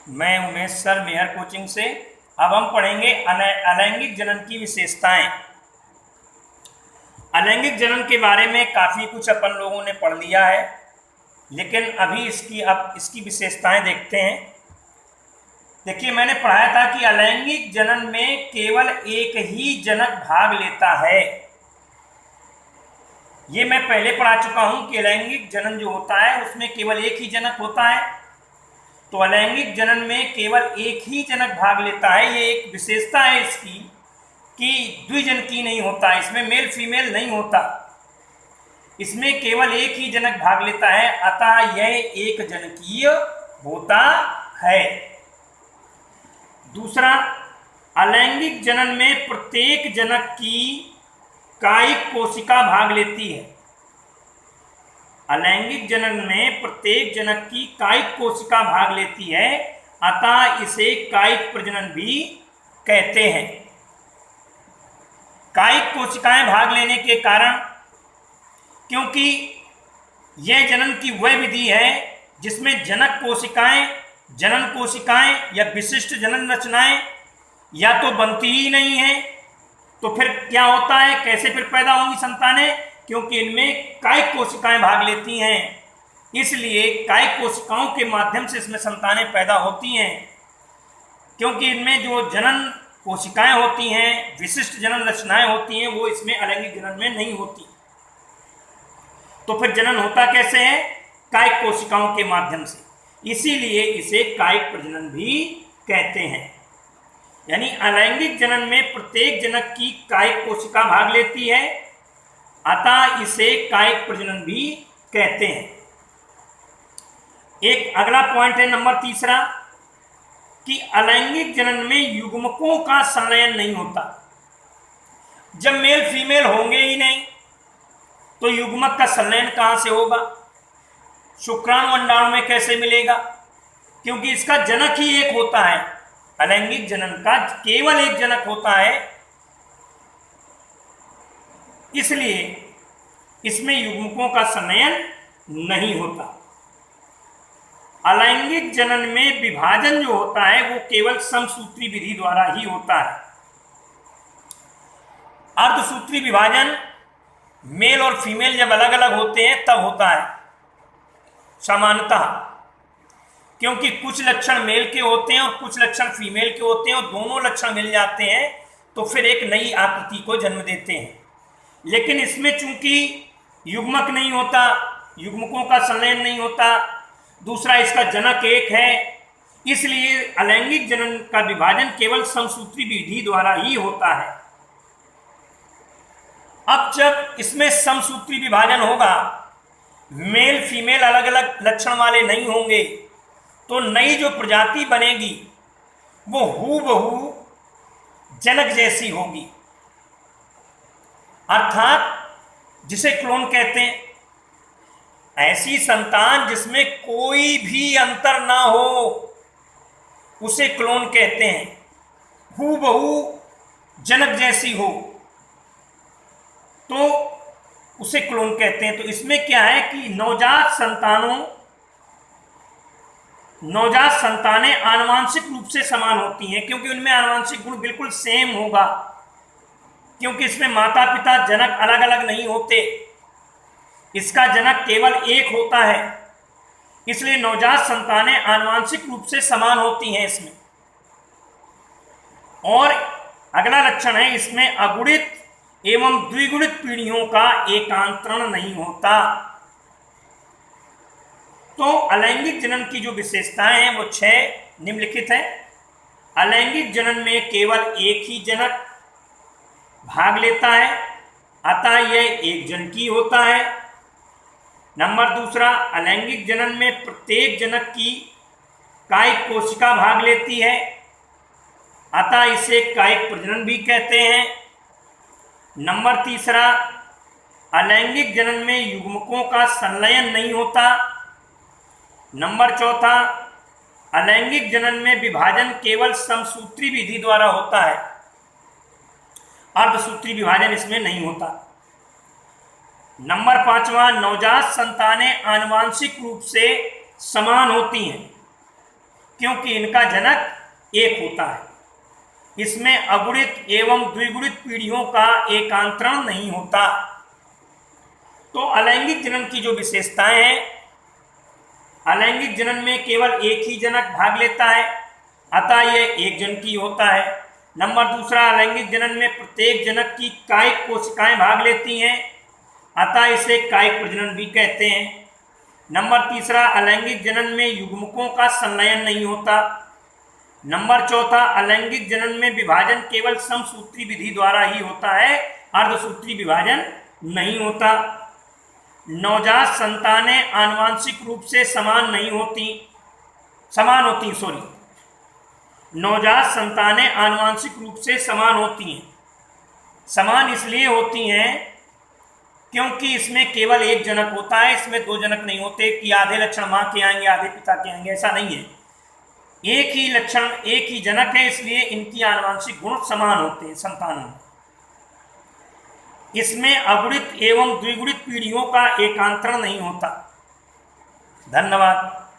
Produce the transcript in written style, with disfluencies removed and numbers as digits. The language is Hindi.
मैं उमेश सर मेहर कोचिंग से। अब हम पढ़ेंगे अलैंगिक जनन की विशेषताएं। अलैंगिक जनन के बारे में काफ़ी कुछ अपन लोगों ने पढ़ लिया है, लेकिन अभी इसकी विशेषताएं देखते हैं। देखिए, मैंने पढ़ाया था कि अलैंगिक जनन में केवल एक ही जनक भाग लेता है। ये मैं पहले पढ़ा चुका हूं कि अलैंगिक जनन जो होता है उसमें केवल एक ही जनक होता है। तो अलैंगिक जनन में केवल एक ही जनक भाग लेता है। ये एक विशेषता है इसकी कि द्विजनकी नहीं होता, इसमें मेल फीमेल नहीं होता, इसमें केवल एक ही जनक भाग लेता है, अतः यह एक जनकीय होता है। दूसरा, अलैंगिक जनन में प्रत्येक जनक की कायिक कोशिका भाग लेती है। अलैंगिक जनन में प्रत्येक जनक की कायिक कोशिका भाग लेती है, अतः इसे कायिक प्रजनन भी कहते हैं। कायिक कोशिकाएं भाग लेने के कारण, क्योंकि यह जनन की वह विधि है जिसमें जनक कोशिकाएं, जनन कोशिकाएं या विशिष्ट जनन रचनाएं या तो बनती ही नहीं है, तो फिर क्या होता है, कैसे फिर पैदा होंगी संतानें? क्योंकि इनमें कायिक कोशिकाएं भाग लेती हैं, इसलिए कायिक कोशिकाओं के माध्यम से इसमें संतानें पैदा होती हैं। क्योंकि इनमें जो जनन कोशिकाएं होती हैं, विशिष्ट जनन रचनाएं होती हैं, वो इसमें अलैंगिक जनन में नहीं होती। तो फिर जनन होता कैसे है? कायिक कोशिकाओं के माध्यम से, इसीलिए इसे कायिक प्रजनन भी कहते हैं। यानी अलैंगिक जनन में प्रत्येक जनक की कायिक कोशिका भाग लेती है, अतः इसे कायिक प्रजनन भी कहते हैं। एक अगला पॉइंट है नंबर तीसरा कि अलैंगिक जनन में युग्मकों का संलयन नहीं होता। जब मेल फीमेल होंगे ही नहीं तो युग्मक का संलयन कहां से होगा? शुक्राणु अंडाणु में कैसे मिलेगा? क्योंकि इसका जनक ही एक होता है। अलैंगिक जनन का केवल एक जनक होता है, इसलिए इसमें युग्मकों का संलयन नहीं होता। अलैंगिक जनन में विभाजन जो होता है वो केवल समसूत्री विधि द्वारा ही होता है। अर्धसूत्री विभाजन मेल और फीमेल जब अलग अलग होते हैं तब होता है सामान्यतः, क्योंकि कुछ लक्षण मेल के होते हैं और कुछ लक्षण फीमेल के होते हैं, और दोनों लक्षण मिल जाते हैं तो फिर एक नई आकृति को जन्म देते हैं। लेकिन इसमें चूंकि युग्मक नहीं होता, युग्मकों का संलयन नहीं होता, दूसरा इसका जनक एक है, इसलिए अलैंगिक जनन का विभाजन केवल समसूत्री विधि द्वारा ही होता है। अब जब इसमें समसूत्री विभाजन होगा, मेल फीमेल अलग अलग लक्षण वाले नहीं होंगे, तो नई जो प्रजाति बनेगी वो हूबहू जनक जैसी होगी, अर्थात जिसे क्लोन कहते हैं। ऐसी संतान जिसमें कोई भी अंतर ना हो उसे क्लोन कहते हैं। हूबहू जनक जैसी हो तो उसे क्लोन कहते हैं। तो इसमें क्या है कि नवजात संतानें आनुवांशिक रूप से समान होती हैं, क्योंकि उनमें आनुवांशिक गुण बिल्कुल सेम होगा, क्योंकि इसमें माता पिता जनक अलग अलग नहीं होते, इसका जनक केवल एक होता है, इसलिए नवजात संतानें आनुवांशिक रूप से समान होती हैं इसमें। और अगला लक्षण है, इसमें अगुणित एवं द्विगुणित पीढ़ियों का एकांतरण नहीं होता। तो अलैंगिक जनन की जो विशेषताएं हैं वो 6 निम्नलिखित हैं। अलैंगिक जनन में केवल एक ही जनक भाग लेता है, अतः यह एक जनकी होता है। नंबर दूसरा, अलैंगिक जनन में प्रत्येक जनक की कायिक कोशिका भाग लेती है, अतः इसे कायिक प्रजनन भी कहते हैं। नंबर तीसरा, अलैंगिक जनन में युग्मकों का संलयन नहीं होता। नंबर चौथा, अलैंगिक जनन में विभाजन केवल समसूत्री विधि द्वारा होता है, अर्धसूत्री विभाजन इसमें नहीं होता। नंबर पांचवा, नवजात संतानें आनुवांशिक रूप से समान होती हैं, क्योंकि इनका जनक एक होता है। इसमें अगुणित एवं द्विगुणित पीढ़ियों का एकांतरण नहीं होता। तो अलैंगिक जनन की जो विशेषताएं हैं, अलैंगिक जनन में केवल एक ही जनक भाग लेता है, अतः यह एक जनकी होता है। नंबर दूसरा, अलैंगिक जनन में प्रत्येक जनक की कायिक कोशिकाएं भाग लेती हैं, अतः इसे कायिक प्रजनन भी कहते हैं। नंबर तीसरा, अलैंगिक जनन में युग्मकों का संलयन नहीं होता। नंबर चौथा, अलैंगिक जनन में विभाजन केवल समसूत्री विधि द्वारा ही होता है, अर्धसूत्री विभाजन नहीं होता। नवजात संतानें आनुवांशिक रूप से समान नवजात संतानें आनुवांशिक रूप से समान होती हैं। समान इसलिए होती हैं क्योंकि इसमें केवल एक जनक होता है, इसमें दो जनक नहीं होते कि आधे लक्षण मां के आएंगे आधे पिता के आएंगे, ऐसा नहीं है। एक ही लक्षण, एक ही जनक है, इसलिए इनकी आनुवांशिक गुण समान होते हैं संतानों में। इसमें अगुणित एवं द्विगुणित पीढ़ियों का एकांतरण नहीं होता। धन्यवाद।